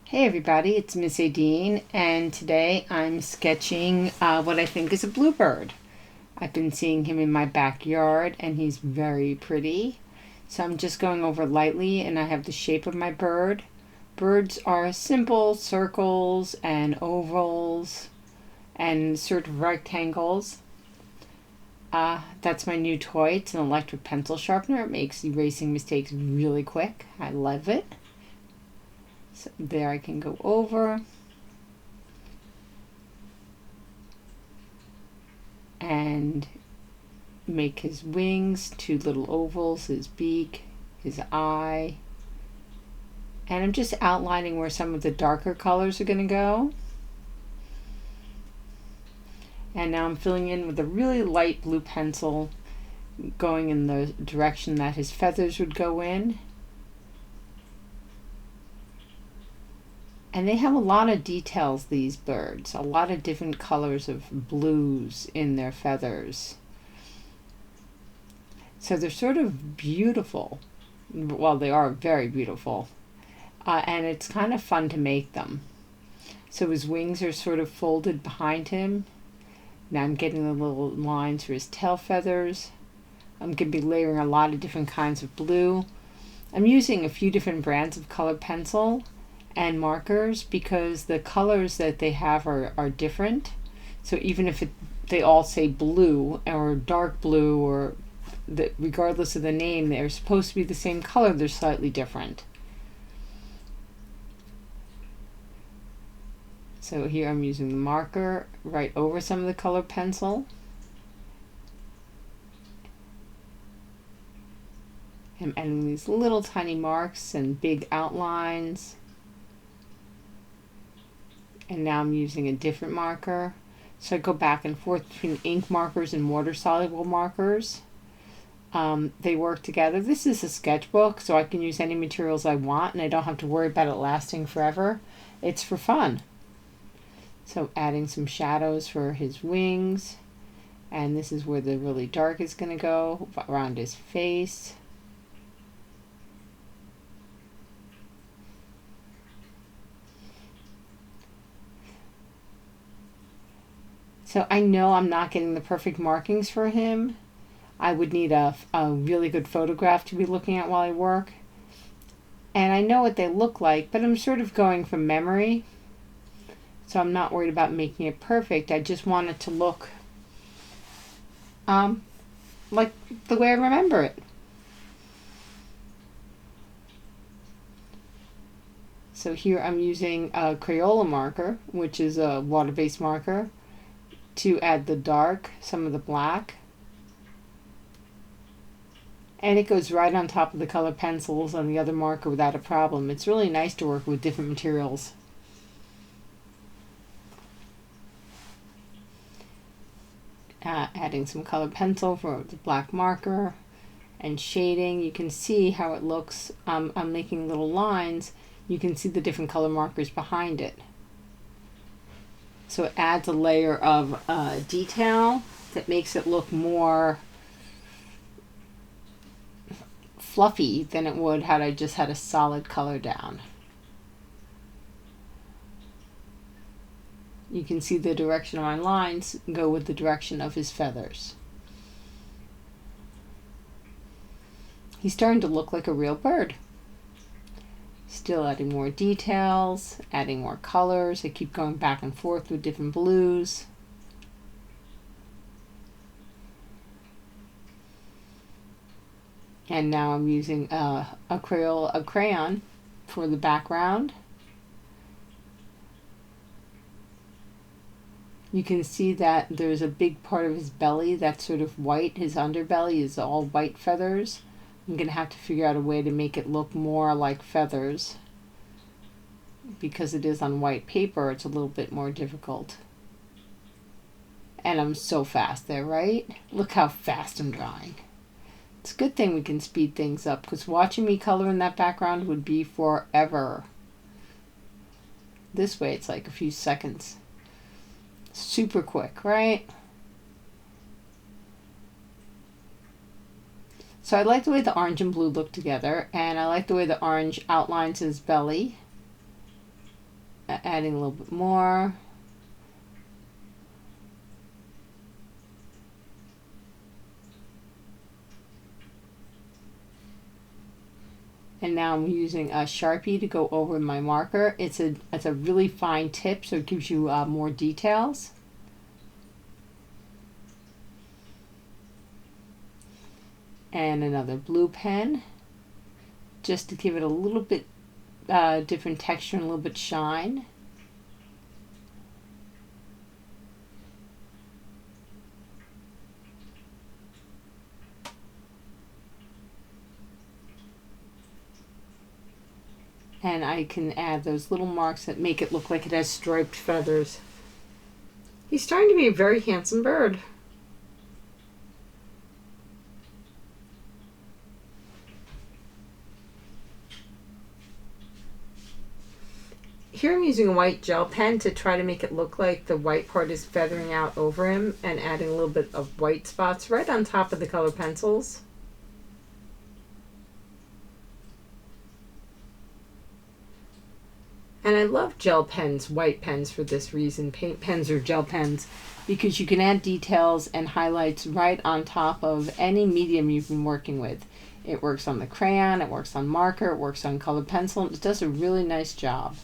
Hey everybody, it's Miss Adine, and today I'm sketching what I think is a bluebird. I've been seeing him in my backyard and he's very pretty. So I'm just going over lightly and I have the shape of my bird. Birds are simple circles and ovals and sort of rectangles. That's my new toy. It's an electric pencil sharpener. It makes erasing mistakes really quick. I love it. So there I can go over and make his wings, two little ovals, his beak, his eye. And I'm just outlining where some of the darker colors are going to go. And now I'm filling in with a really light blue pencil going in the direction that his feathers would go in. And they have a lot of details, these birds, a lot of different colors of blues in their feathers. So they're sort of beautiful. Well, they are very beautiful. And it's kind of fun to make them. So his wings are sort of folded behind him. Now I'm getting the little lines for his tail feathers. I'm going to be layering a lot of different kinds of blue. I'm using a few different brands of colored pencil and markers because the colors that they have are different. So even if they all say blue or dark blue, or regardless of the name, they're supposed to be the same color, they're slightly different. So here I'm using the marker right over some of the colored pencil. I'm adding these little tiny marks and big outlines. And now I'm using a different marker. So I go back and forth between ink markers and water-soluble markers. They work together. This is a sketchbook, so I can use any materials I want, and I don't have to worry about it lasting forever. It's for fun. So adding some shadows for his wings. And this is where the really dark is going to go, around his face. So I know I'm not getting the perfect markings for him. I would need a really good photograph to be looking at while I work. And I know what they look like, but I'm sort of going from memory. So I'm not worried about making it perfect. I just want it to look like the way I remember it. So here I'm using a Crayola marker, which is a water-based marker, to add the dark, some of the black. And it goes right on top of the colored pencils on the other marker without a problem. It's really nice to work with different materials. Adding some colored pencil for the black marker and shading. You can see how it looks. I'm making little lines. You can see the different color markers behind it. So it adds a layer of detail that makes it look more fluffy than it would had I just had a solid color down. You can see the direction of my lines go with the direction of his feathers. He's starting to look like a real bird. Still adding more details, adding more colors. I keep going back and forth with different blues. And now I'm using a crayon for the background. You can see that there's a big part of his belly that's sort of white. His underbelly is all white feathers. I'm going to have to figure out a way to make it look more like feathers. Because it is on white paper, it's a little bit more difficult. And I'm so fast there, right? Look how fast I'm drawing. It's a good thing we can speed things up, because watching me color in that background would be forever. This way it's like a few seconds. Super quick, right? So I like the way the orange and blue look together, and I like the way the orange outlines his belly. adding a little bit more. And now I'm using a Sharpie to go over my marker. It's a really fine tip, so it gives you more details. And another blue pen, just to give it a little bit different texture and a little bit shine. And I can add those little marks that make it look like it has striped feathers. He's starting to be a very handsome bird. Here I'm using a white gel pen to try to make it look like the white part is feathering out over him and adding a little bit of white spots right on top of the color pencils. And I love gel pens, white pens, for this reason, paint pens or gel pens, because you can add details and highlights right on top of any medium you've been working with. It works on the crayon, it works on marker, it works on colored pencil. It does a really nice job.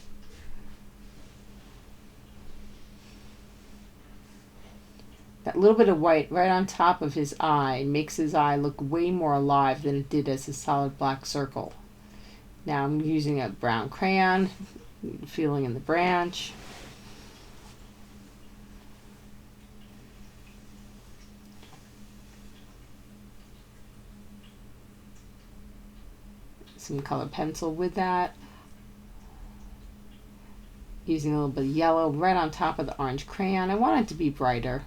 That little bit of white right on top of his eye makes his eye look way more alive than it did as a solid black circle. Now I'm using a brown crayon, feeling in the branch. Some color pencil with that. Using a little bit of yellow right on top of the orange crayon. I want it to be brighter.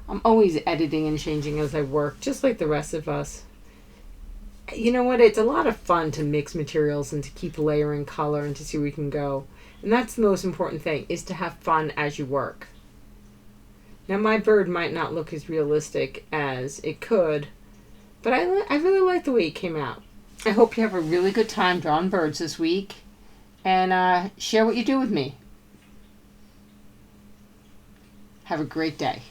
I'm always editing and changing as I work, just like the rest of us. You know what? It's a lot of fun to mix materials and to keep layering color and to see where we can go. And that's the most important thing, is to have fun as you work. Now my bird might not look as realistic as it could, but I really like the way it came out. I hope you have a really good time drawing birds this week, and share what you do with me. Have a great day.